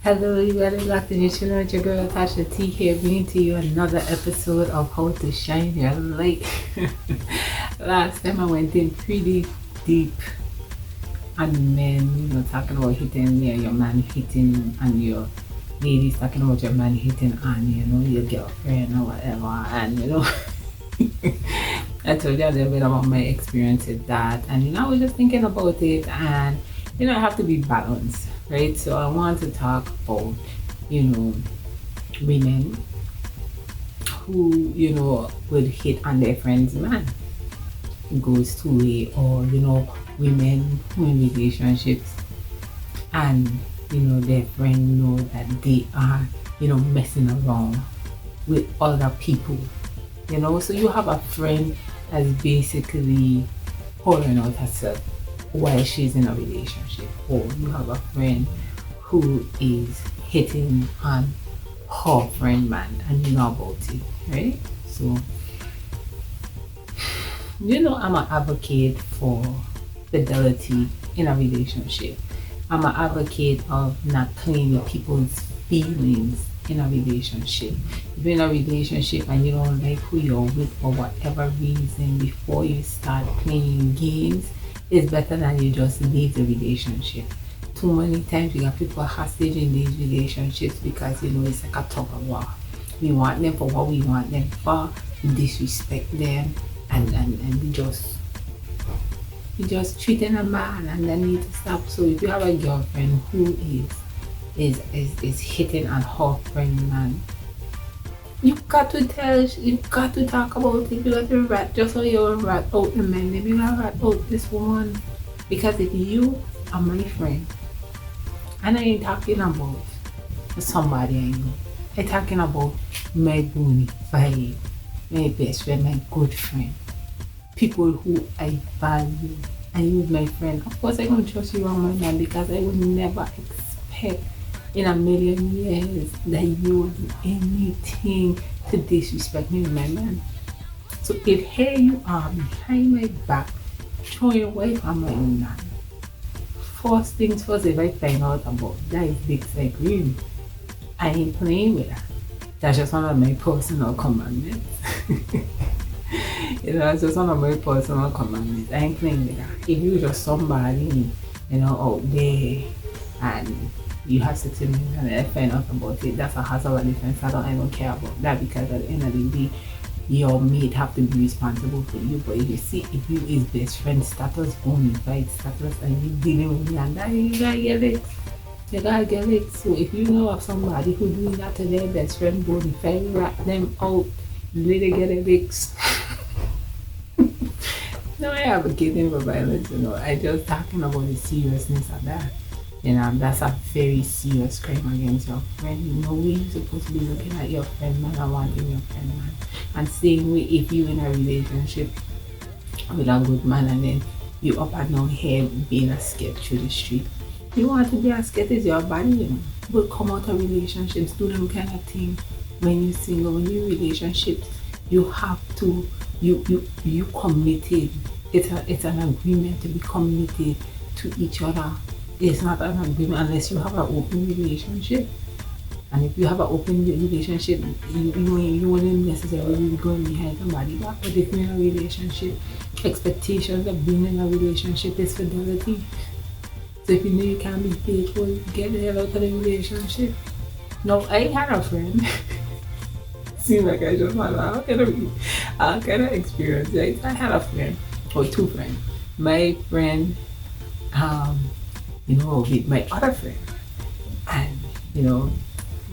Hello, you better lock in your channel with your girl Tasha T here, bringing to you another episode of How to Shine Your Light. Last time I went in pretty deep on men, talking about hitting your man hitting, and your ladies talking about your man hitting on, your girlfriend or whatever, and I told you a little bit about my experience with that, and I was just thinking about it, and I have to be balanced, right? So I want to talk about, women who, would hit on their friend's man. It goes two way, or women who in relationships and their friend know that they are, messing around with other people. So you have a friend that's basically holding out herself while she's in a relationship, or you have a friend who is hitting on her friend man and you know about it, right? So I'm an advocate for fidelity in a relationship. I'm an advocate of not playing with people's feelings in a relationship. If you're in a relationship and you don't like who you're with for whatever reason, before you start playing games, it's better than you just leave the relationship. Too many times we got people hostage in these relationships because it's like a tug of war. We want them for what we want them for, we disrespect them, and we just treating them bad, and they need to stop. So if you have a girlfriend who is hitting on her friend man, you got to talk about it. You got to rat just so you rat out the men. Maybe you gotta rat out this woman. Because if you are my friend, and I ain't talking about somebody I know, I'm talking about my bunny, my best friend, my good friend, people who I value, and you my friend. Of course I don't trust you on my man, because I would never expect in a million years that you would do anything to disrespect me with my man. So if here you are behind my back throwing your wife on my man, first things first, if I find out about that is big like green, I ain't playing with that. That's just one of my personal commandments. It's just one of my personal commandments. I ain't playing with that. If you just somebody, out there and you have sex with me and I find out about it, that's a hazard of defense. I don't care about that, because at the end of the day, your mate have to be responsible for you. But if you is best friend status, bona fide status, and you dealing with me and that, you gotta get it. You gotta get it. So if you know of somebody who doing that to their best friend, bona fide, rat them out, let they get a fix. No, I advocating for violence, I just talking about the seriousness of that. That's a very serious crime against your friend. You're supposed to be looking at your friend man and wanting your friend man. And same way, if you in a relationship with a good man and then you up and down here being a skate through the street, you want to be a skate is your body, But come out of relationships, do them kind of thing. When you're single, when you're in relationships, you have to, you committed. It's an agreement to be committed to each other. It's not an agreement unless you have an open relationship. And if you have an open relationship, you wouldn't necessarily be going behind somebody back. But if you're in a relationship, expectations of being in a relationship is fidelity. So if you know you can't be faithful, get the hell out of the relationship. No, I had a friend. Seems like I just had a kind of experience. Right? I had a friend, or two friends. My friend, with my other friend, and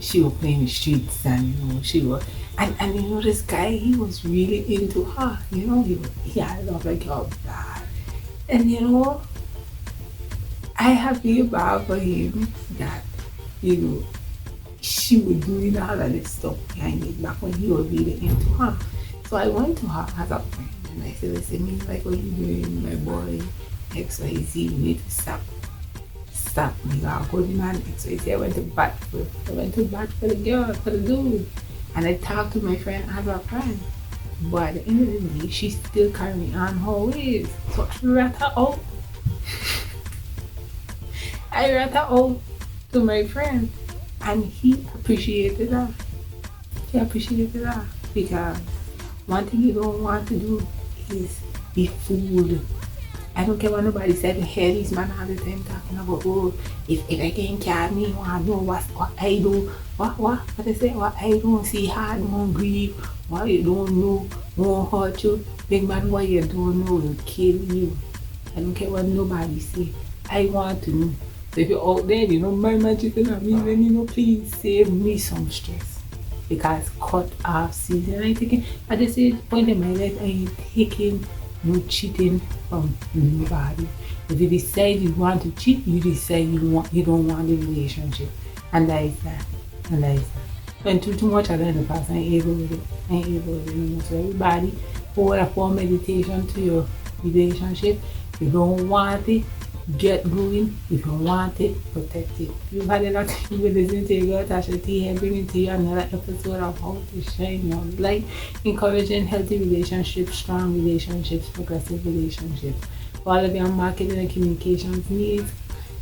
she was playing the streets, and she was, and this guy, he was really into her, he had love like her bad, and I have feel bad for him that she was doing all of this stuff behind his back when he was really into her. So I went to her as a friend and I said, listen, me like what you doing, my boy, XYZ, you need to stop. Me got good man, XYZ. I went to bat for the girl, for the dude. And I talked to my friend as a friend. But at the end of the day, she still carrying on her ways. So I rat her out. I rat her out to my friend. And he appreciated that. He appreciated that because one thing you don't want to do is be fooled. I don't care what nobody said. Hear these man all the time talking about, oh, if I can carry me, I know what I do. What I say, what I don't see hard, won't grieve. What you don't know won't hurt you. Big man, what you don't know will kill you. I don't care what nobody say. I want to know. So if you're out there, you know, my magic on me, then you know, please save me some stress. Because cut off season. I thinking at this point in my life, I ain't taking no cheating from nobody. If you decide you want to cheat, you decide you don't want the relationship. And that is that. And that is that. When too much I learned the past, I ain't able with it. I ain't able with it. So everybody hold a form meditation to your relationship. If you don't want it, get going. If you want it, protect it. If you've had a lot of people listening to your girl Tasha T and bringing to you another episode of How to Shine Your Light, encouraging healthy relationships, strong relationships, progressive relationships. For all of your marketing and communications needs,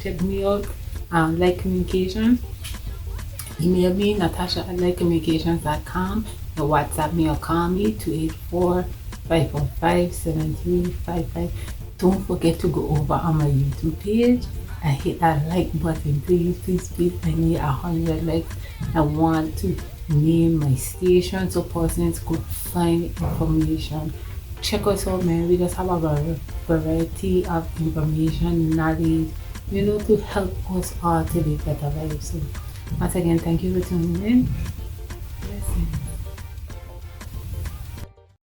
check me out. Like Communications. Email me natasha@likecommunications.com. Or WhatsApp me or call me 284-545-7355. Don't forget to go over on my YouTube page and hit that like button. Please. I need 100 likes. I want to name my station so persons could find information. Check us out, man. We just have a variety of information, knowledge, to help us all to live better lives. So once again, thank you for tuning in.